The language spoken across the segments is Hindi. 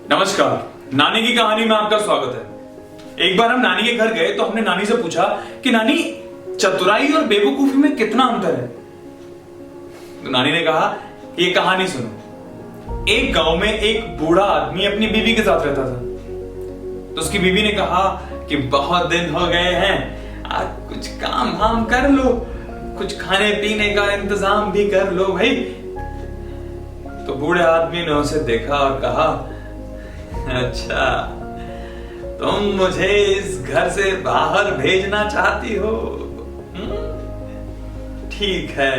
नमस्कार, नानी की कहानी में आपका स्वागत है। एक बार हम नानी के घर गए तो हमने नानी से पूछा कि नानी, चतुराई और बेवकूफी में कितना अंतर है। तो नानी ने कहा, ये कहानी सुनो। एक गांव में एक बूढ़ा आदमी अपनी बीवी के साथ रहता था। तो उसकी बीवी ने कहा कि बहुत दिन हो गए हैं, आज कुछ काम वाम कर लो, कुछ खाने पीने का इंतजाम भी कर लो भाई। तो बूढ़े आदमी ने उसे देखा और कहा, अच्छा, तुम मुझे इस घर से बाहर भेजना चाहती हो? ठीक है,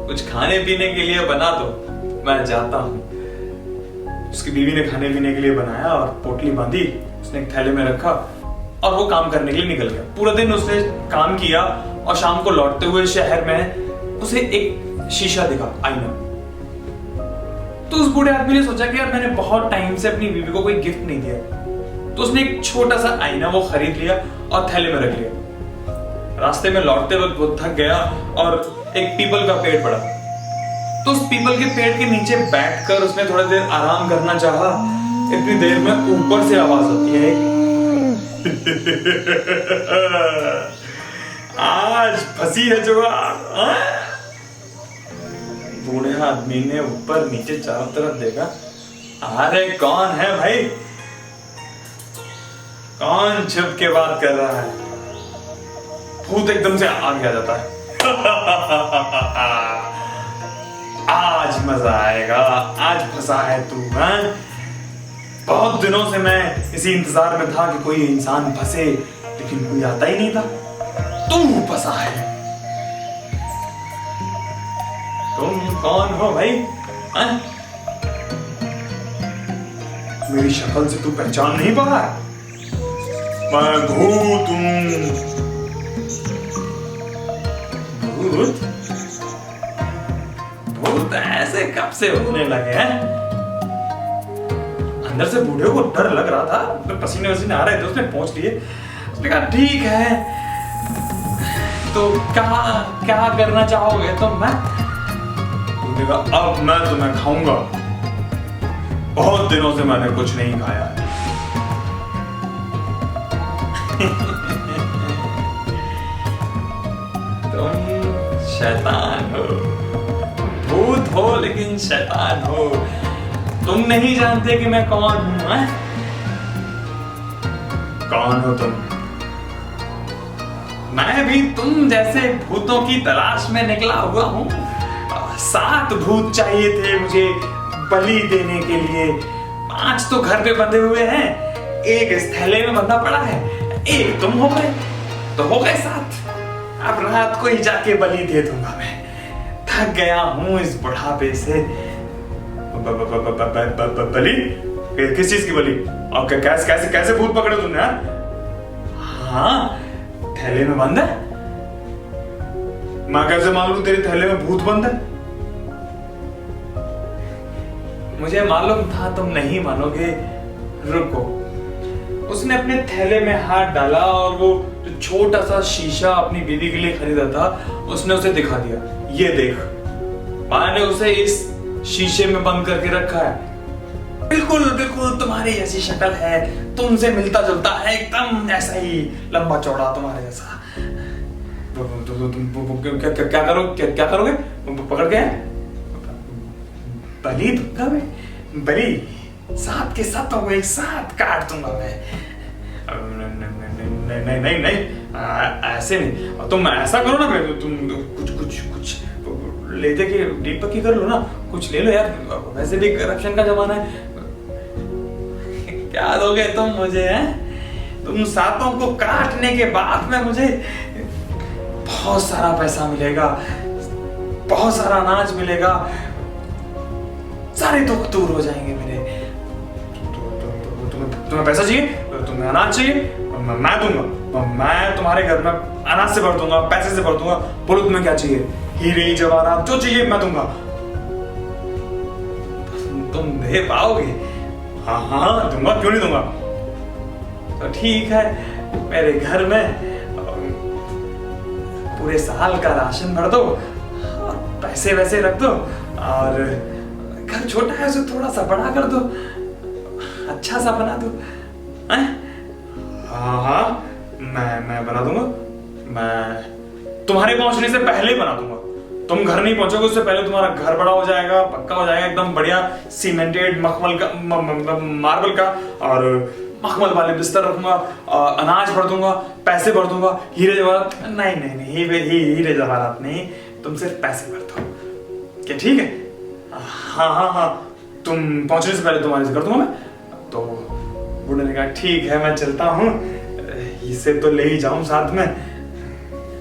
कुछ खाने पीने के लिए बना दो, मैं जाता हूं। उसकी बीवी ने खाने पीने के लिए बनाया और पोटली बांधी, उसने एक थैले में रखा और वो काम करने के लिए निकल गया। पूरा दिन उसने काम किया और शाम को लौटते हुए शहर में उसे एक शीशा दिखा, आईना। तो उस बूढ़े आदमी ने सोचा कि यार, मैंने बहुत टाइम से अपनी बीवी को कोई गिफ्ट नहीं दिया। तो उसने एक छोटा सा आईना वो खरीद लिया और थैले में रख लिया। रास्ते में लौटते वक्त वो थक गया और एक पीपल का पेड़ पड़ा। तो उस पीपल के पेड़ के नीचे बैठकर उसने थोड़ी देर आराम करना चाहा। इतनी देर में ऊपर से आवाज आती है, आज फंसी है जुगाड़। बूढ़े आदमी ने ऊपर नीचे चारों तरफ देखा, अरे कौन है भाई, कौन छुप के बात कर रहा है? भूत एकदम से आगे आ जाता है। आज मजा आएगा, आज फंसा है तू। हैं? बहुत दिनों से मैं इसी इंतजार में था कि कोई इंसान फंसे, लेकिन कोई आता ही नहीं था। तू फंसा है। तुम कौन हो भाई? मेरी शक्ल से तू पहचान नहीं पा रहा? मैं भूत हूं। भूत? भूत ऐसे कब से होने लगे हैं? अंदर से बूढ़े को डर लग रहा था, तो पसीने वसीने आ रहे थे, उसने पहुंच लिए। उसने कहा, ठीक है, तो क्या करना चाहोगे तुम? मैं अब मैं तुम्हें खाऊंगा, बहुत दिनों से मैंने कुछ नहीं खाया है। तुम शैतान हो, भूत हो लेकिन शैतान हो। तुम नहीं जानते कि मैं कौन हूं। कौन हो तुम? मैं भी तुम जैसे भूतों की तलाश में निकला हुआ हूं। 7 भूत चाहिए थे मुझे बलि देने के लिए। 5 तो घर पे बंधे हुए हैं, एक इस थैले में बंधा पड़ा है, एक तुम हो गए, तो हो गए 7। अब रात को ही जाके बलि दे दूंगा। मैं थक गया हूं इस बुढ़ापे से। बलि? किस चीज की बलि? और कैसे भूत पकड़े तुमने? हाँ, थैले में बंद है। मैं कैसे मालूम तेरे थैले में भूत बंद है? मुझे मालूम था तुम नहीं मानोगे। रुको। उसने अपने थैले में हाथ डाला और वो जो छोटा सा शीशा अपनी बीवी के लिए खरीदा था, उसने उसे दिखा दिया। ये देख, मैंने उसे इस शीशे में बंद करके रखा है। बिल्कुल बिल्कुल तुम्हारी जैसी शक्ल है, तुमसे मिलता जुलता है, एकदम ऐसा ही लंबा चौड़ा तुम्हारे जैसा। क्या करोगे? पकड़ के बलि दूंगा मैं। बलि 7 के 7 हो गए, 7 काट दूंगा मैं। नहीं, ऐसे नहीं। तुम ऐसा करो ना, तुम कुछ लेते कि दीपक की कर लो ना, कुछ ले लो यार, वैसे भी करप्शन का जमाना है। क्या दोगे तुम मुझे? हैं? तुम 7 को काटने के बाद में मुझे बहुत सारा पैसा मिलेगा, बहुत सारा अनाज मिलेगा, सारे दुख दूर हो जाएंगे मेरे। तुम्हें पैसा चाहिए? तुम्हें अनाज चाहिए? मैं दूंगा। मैं तुम्हारे घर में अनाज से भर दूंगा, पैसे से भर दूंगा। बोलो तुम्हें क्या चाहिए? हीरे जवाहरात जो चाहिए मैं दूंगा। तुम दे पाओगे? हाँ, दूंगा, क्यों नहीं दूंगा। तो ठीक है, मेरे घर में पूरे साल का राशन भर दो, पैसे वैसे रख दो, और घर छोटा है उसे थोड़ा सा बड़ा कर दो। अच्छा सा बना दूं? हाँ हाँ, मैं बना दूंगा। मैं तुम्हारे पहुंचने से पहले बना दूंगा। तुम घर नहीं पहुंचोगे उससे पहले तुम्हारा घर बड़ा हो जाएगा, पक्का हो जाएगा, एकदम बढ़िया सीमेंटेड मखमल का मार्बल का, और मखमल वाले बिस्तर रखूंगा, अनाज भर दूंगा, पैसे भर दूंगा, हीरे जवाहरात नहीं नहीं नहीं, हीरे जवाहरात नहीं, तुम सिर्फ पैसे भर दो। क्या ठीक है? हाँ हाँ हाँ, तुम पहुंचने से पहले तुम्हारे से कर दूंगा मैं। तो बूढ़े ने कहा ठीक है, मैं चलता हूँ, इसे तो ले ही जाऊं साथ में,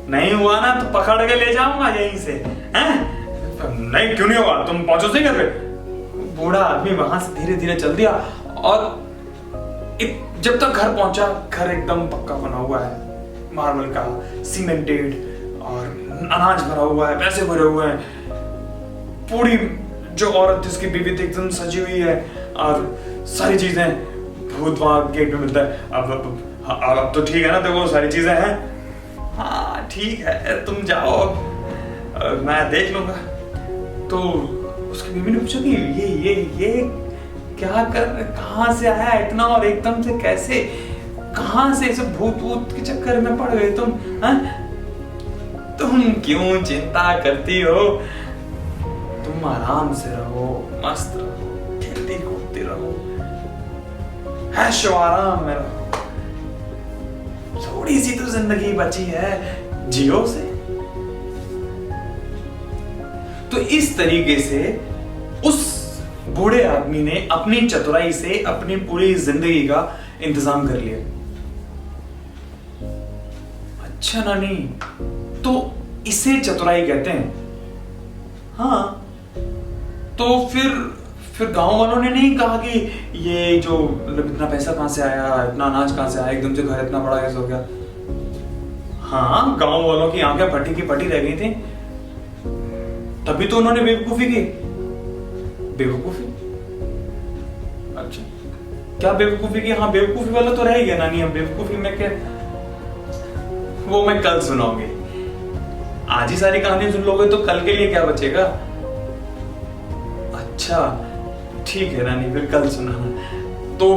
नहीं हुआ ना तो पकड़ के ले जाऊंगा यहीं से, हैं? नहीं क्यों नहीं होगा, तुम पहुंचो सही घर पे। बूढ़ा आदमी वहां से धीरे धीरे चल दिया, और जब तक घर पहुंचा, घर एकदम पक्का बना हुआ है, मार्बल का, सीमेंटेड, और अनाज भरा हुआ है, पैसे भरे हुए हैं, पूरी जो औरत जिसकी बीवी थी एकदम सजी हुई है, और सारी चीजें, भूत वहां गेट पे मिलता है। अब तो ठीक है ना, देखो सारी चीजें हैं। हाँ ठीक है, तुम जाओ, मैं देख लूंगा। तो उसकी बीवी ने पूछा कि ये क्या कर, कहाँ से आया इतना, और एकदम से कैसे, कहाँ से ऐसे भूत के चक्कर में पड़ गए तुम? तुम क्यों चिंता करती हो, तुम आराम से रहो, मस्त रहो, खेलती कूदती रहो, ऐशो आराम में रहो, थोड़ी सी तो जिंदगी बची है, जियो से। तो इस तरीके से उस बूढ़े आदमी ने अपनी चतुराई से अपनी पूरी जिंदगी का इंतजाम कर लिया। अच्छा नानी, तो इसे चतुराई कहते हैं? हाँ, तो फिर गांव वालों ने नहीं कहा कि ये जो मतलब इतना पैसा कहां से आया, इतना अनाज कहां से आया, एकदम से घर इतना बड़ा कैसे हो गया? हाँ, गांव वालों की आंखें फटी की फटी रह गई थी, तभी तो उन्होंने बेवकूफी की। बेवकूफी? अच्छा, क्या बेवकूफी की? हाँ, बेवकूफी वाला तो रह ही गया नानी, अब बेवकूफी में क्या, वो मैं कल सुनाऊंगी। आज ही सारी कहानी सुन लोगे तो कल के लिए क्या बचेगा? अच्छा ठीक है नानी, फिर कल सुनाना। तो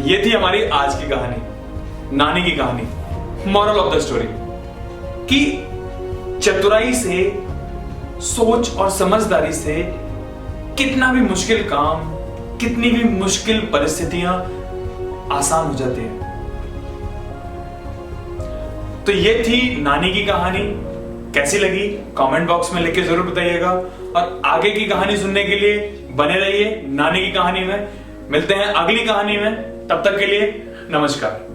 ये थी हमारी आज की कहानी, नानी की कहानी। मॉरल ऑफ द स्टोरी कि चतुराई से, सोच और समझदारी से कितना भी मुश्किल काम, कितनी भी मुश्किल परिस्थितियां आसान हो जाती हैं। तो ये थी नानी की कहानी। कैसी लगी कमेंट बॉक्स में लिख के जरूर बताइएगा, और आगे की कहानी सुनने के लिए बने रहिए नानी की कहानी में। मिलते हैं अगली कहानी में, तब तक के लिए नमस्कार।